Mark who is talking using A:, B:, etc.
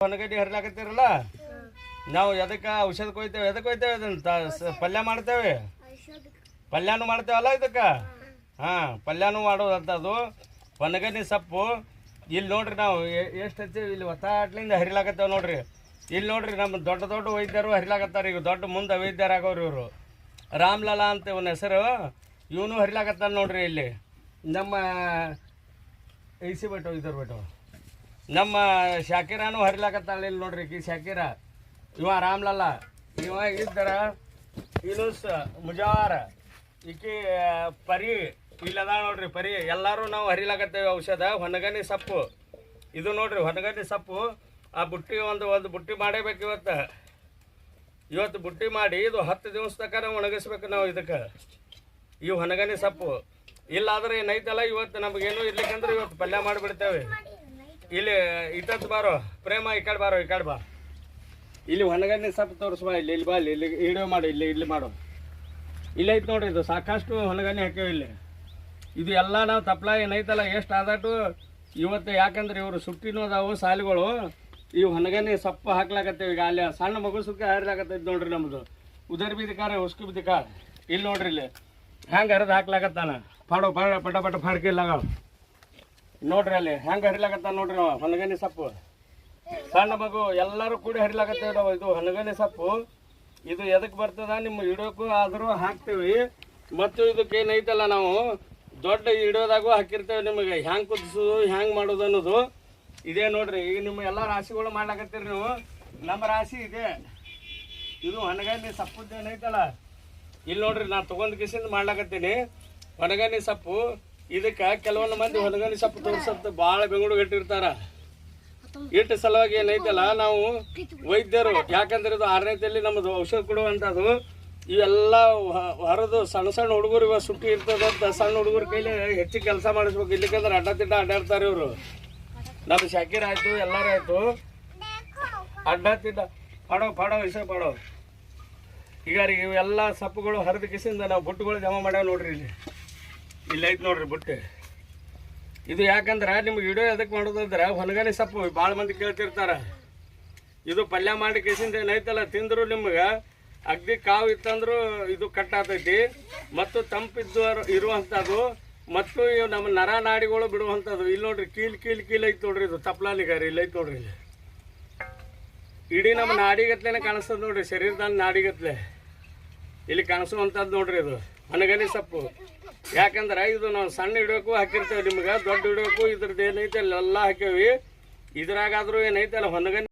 A: ಹೊನಗಡ್ಡಿ ಹರಿಲಾಕತ್ತೀರಲ್ಲ, ನಾವು ಎದಕ್ಕೆ ಔಷಧ ಕೊಯ್ತೇವೆ, ಎದಕ್ಕೆ ಕೊಯ್ತೇವೆ ಅದನ್ನು ಪಲ್ಯ ಮಾಡ್ತೇವೆ, ಪಲ್ಯನೂ ಮಾಡ್ತೇವಲ್ಲ ಇದಕ್ಕೆ. ಹಾಂ, ಪಲ್ಯನೂ ಮಾಡೋದಂಥದ್ದು ಹೊನಗಡ್ಡಿ ಸೊಪ್ಪು. ಇಲ್ಲಿ ನೋಡ್ರಿ ನಾವು ಎಷ್ಟು ಹಚ್ಚಿವಿ, ಇಲ್ಲಿ ಒತ್ತಾಟ್ಲಿಂದ ಹರಿಲಾಕತ್ತೇವೆ ನೋಡ್ರಿ. ಇಲ್ಲಿ ನೋಡ್ರಿ ನಮ್ಮ ದೊಡ್ಡ ದೊಡ್ಡ ವೈದ್ಯರು ಹರಿಲಾಕತ್ತಾರೆ. ಈಗ ದೊಡ್ಡ ಮುಂದೆ ವೈದ್ಯರಾಗೋರು ಇವರು. ರಾಮ್ಲಾಲಾ ಅಂತ ಇವನ ಹೆಸರು. ಇವನು ಹರಿಲಾಕತ್ತಾನ ನೋಡ್ರಿ. ಇಲ್ಲಿ ನಮ್ಮ ಐಸಿ ಬಿಟ್ಟು ಇದ್ರ ಬಿಟ್ಟು ನಮ್ಮ ಶಾಕಿರಾನು ಹರಿಲಾಕತ್ತಾಳ. ಇಲ್ಲಿ ನೋಡ್ರಿ ಈ ಶಾಕಿರ, ಇವ ರಾಮ್ಲಾಲಾ, ಇವ ಇದ್ದರ ಯೂನುಸ್ ಮುಜಾವರ್, ಈಕಿ ಪರಿ ಇಲ್ಲದ ನೋಡ್ರಿ ಪರಿ. ಎಲ್ಲರೂ ನಾವು ಹರಿಲಾಕತ್ತೇವೆ ಔಷಧ ಹೊನಗನಿ ಸೊಪ್ಪು. ಇದು ನೋಡ್ರಿ ಹೊನಗನಿ ಸೊಪ್ಪು. ಆ ಬುಟ್ಟಿ ಒಂದು ಬುಟ್ಟಿ ಮಾಡೇಬೇಕು ಇವತ್ತು ಬುಟ್ಟಿ ಮಾಡಿ ಇದು 10 ದಿವಸ ತನಕ ನಾವು ಒಣಗಿಸ್ಬೇಕು ನಾವು ಇದಕ್ಕೆ, ಈ ಹೊನಗನಿ ಸೊಪ್ಪು. ಇಲ್ಲಾದ್ರೆ ಏನೈತಲ್ಲ ಇವತ್ತು ನಮಗೇನು ಇರ್ಲಿಕ್ಕಂದ್ರೆ ಇವತ್ತು ಪಲ್ಯ ಮಾಡಿಬಿಡ್ತೇವೆ. ಇಲ್ಲಿ ಇಟ್ಟದ್ದು ಬಾರೋ ಪ್ರೇಮ, ಈ ಕಡೆ ಬಾರೋ, ಈ ಕಡೆ ಬಾ. ಇಲ್ಲಿ ಹೊನಗನಿ ಸೊಪ್ಪು ತೋರಿಸ್ಬಾ. ಇಲ್ಲಿ ಬಾ, ಇಲ್ಲಿ ವಿಡಿಯೋ ಮಾಡು. ಇಲ್ಲಿ ಮಾಡು. ಇಲ್ಲೇ ಐತೆ ನೋಡ್ರಿ. ಇದು ಸಾಕಷ್ಟು ಹೊನಗನಿ ಹಾಕ್ಯೇವೆ ಇಲ್ಲಿ. ಇದು ಎಲ್ಲ ನಾವು ತಪ್ಪಲ ಏನೈತಲ್ಲ ಎಷ್ಟು ಆದಟ್ಟು ಇವತ್ತು. ಯಾಕಂದ್ರೆ ಇವರು ಸುಟ್ಟಿನೂ ಅದಾವು ಸಾಲಿಗಳು. ಈ ಹೊನಗನಿ ಸೊಪ್ಪು ಹಾಕ್ಲಾಕತ್ತೇವೆ. ಈಗ ಅಲ್ಲಿ ಸಣ್ಣ ಮಗು ಸುಕ್ಕ ಹರಿಲಾಕತ್ತೈತಿ ನೋಡ್ರಿ. ನಮ್ಮದು ಉದರ್ ಬಿದ್ದಿಕಾರ ಉಸ್ಕು ಬಿದ್ದಿಕಾರ. ಇಲ್ಲಿ ನೋಡ್ರಿ ಇಲ್ಲಿ ಹೆಂಗೆ ಹರಿದು ಹಾಕ್ಲಾಕತ್ತಾನ. ಪಾಡೋ ಪಟ ಪಟ ಫಾಡ್ಕಿಲ್ಲ ನೋಡ್ರಿ. ಅಲ್ಲಿ ಹೆಂಗೆ ಹರಿಲಾಕತ್ತಾನ ನೋಡ್ರಿ ನಾವು ಹೊನಗನಿ ಸೊಪ್ಪು. ಸಣ್ಣ ಮಗು ಎಲ್ಲರೂ ಕೂಡಿ ಹರಿಲಾಕತ್ತೇವೆ ನಾವು. ಇದು ಹೊನಗನಿ ಸೊಪ್ಪು. ಇದು ಎದಕ್ಕೆ ಬರ್ತದ ನಿಮ್ಮ ಹಿಡಿಯೋಕ್ಕೂ ಆದರೂ ಹಾಕ್ತೀವಿ. ಮತ್ತು ಇದಕ್ಕೆ ಏನೈತಲ್ಲ ನಾವು ದೊಡ್ಡ ಹಿಡಿಯೋದಾಗೂ ಹಾಕಿರ್ತೇವೆ. ನಿಮಗೆ ಹ್ಯಾಂಗೆ ಕುದಿಸೋದು ಹ್ಯಾಂಗೆ ಮಾಡೋದು ಅನ್ನೋದು ಇದೇ ನೋಡ್ರಿ. ಈಗ ನಿಮ್ಮ ಎಲ್ಲ ರಾಶಿಗಳು ಮಾಡ್ಲಾಕತ್ತೀರಿ ನೀವು. ನಮ್ಮ ರಾಶಿ ಇದೆ. ಇದು ಹೊನಗನಿ ಸೊಪ್ಪುದ್ದು ಏನೈತಲ್ಲ ಇಲ್ಲಿ ನೋಡ್ರಿ. ನಾನು ತೊಗೊಂಡು ಕಿಸಿಂದ ಮಾಡ್ಲಾಕತ್ತೀನಿ ಹೊನಗನಿ ಸೊಪ್ಪು. ಇದಕ್ಕೆ ಕೆಲವೊಂದು ಮಂದಿ ಹೊನಗನಿ ಸೊಪ್ಪು ತೋರಿಸತ್ತೆ ಭಾಳ ಬೆಂಗಳೂರು ಇಟ್ಟಿರ್ತಾರ. ಇಟ್ಟು ಸಲುವಾಗಿ ಏನೈತಲ್ಲ ನಾವು ವೈದ್ಯರು, ಯಾಕಂದ್ರೆ ಇದು 6ನೇ ತಲೆ ನಮ್ಮದು ಔಷಧ ಕೊಡುವಂಥದ್ದು. ಇವೆಲ್ಲ ಹೊರದು ಸಣ್ಣ ಸಣ್ಣ ಹುಡುಗರು ಇವಾಗ ಸುಟ್ಟಿ ಇರ್ತದಂತ ಸಣ್ಣ ಹುಡುಗರ ಕೈಲಿ ಹೆಚ್ಚು ಕೆಲಸ ಮಾಡಿಸ್ಬೇಕು. ಇಲ್ಲಿಕಂದ್ರೆ ಅಡ್ಡ ಅಡ್ಡಾಡ್ತಾರೆ ಇವರು. ನಮ್ಮ ಶಾಕಿರ್ ಆಯಿತು, ಎಲ್ಲರೂ ಆಯಿತು, ಅಡ್ಡ ಪಾಡೋ ವಿಷಯ ಪಾಡೋ. ಈಗ ಇವೆಲ್ಲ ಸೊಪ್ಪುಗಳು ಹರಿದ ಕಿಸಿಂದ ನಾವು ಬುಟ್ಟುಗಳು ಜಮಾ ಮಾಡ್ಯಾವ ನೋಡ್ರಿ. ಇಲ್ಲಿ ಐತೆ ನೋಡ್ರಿ ಬುಟ್ಟಿ. ಇದು ಯಾಕಂದ್ರೆ ನಿಮ್ಗೆ ವಿಡಿಯೋ ಎದಕ್ಕೆ ಮಾಡೋದಂದ್ರೆ ಹೊನಗನಿ ಸೊಪ್ಪು ಭಾಳ ಮಂದಿ ಕೇಳ್ತಿರ್ತಾರೆ. ಇದು ಪಲ್ಯ ಮಾಡಿ ಕಿಸಿಂದ ಏನೈತಲ್ಲ ತಿಂದ್ರು ನಿಮ್ಗೆ ಅಗ್ದಿ ಕಾವು ಇತ್ತಂದ್ರೂ ಇದು ಕಟ್ ಆಗ್ತೈತಿ. ಮತ್ತು ತಂಪಿದ್ದು ಇರುವಂಥದ್ದು ಮತ್ತು ಇವು ನಮ್ಮ ನರ ನಾಡಿಗಳು ಬಿಡುವಂಥದ್ದು. ಇಲ್ಲಿ ನೋಡ್ರಿ ಕೀಲ್ ಐತೆ ನೋಡ್ರಿ. ಇದು ತಪ್ಲಾಲಿಗಾರಿ ಇಲ್ಲಿ ಐತೆ ನೋಡ್ರಿ. ಇಲ್ಲಿ ಇಡೀ ನಮ್ಮ ನಾಡಿಗತ್ಲೆನೇ ಕಾಣಿಸ್ತದೆ ನೋಡ್ರಿ. ಶರೀರದಾಗ ನಾಡಿಗತ್ಲೆ ಇಲ್ಲಿ ಕಾಣಿಸುವಂಥದ್ದು ನೋಡ್ರಿ. ಇದು ಹೊನಗನಿ ಸೊಪ್ಪು. ಯಾಕಂದ್ರೆ ಇದು ನಾವು ಸಣ್ಣ ಹಿಡಿಯೋಕ್ಕೂ ಹಾಕಿರ್ತೇವೆ. ನಿಮ್ಗೆ ದೊಡ್ಡ ಹಿಡಿಯೋಕ್ಕೂ ಇದ್ರದ್ದು ಏನೈತೆ ಅಲ್ಲೆಲ್ಲ ಹಾಕೇವಿ. ಇದ್ರಾಗಾದ್ರೂ ಏನೈತೆ ಅಲ್ಲ ಹೊನಗನಿ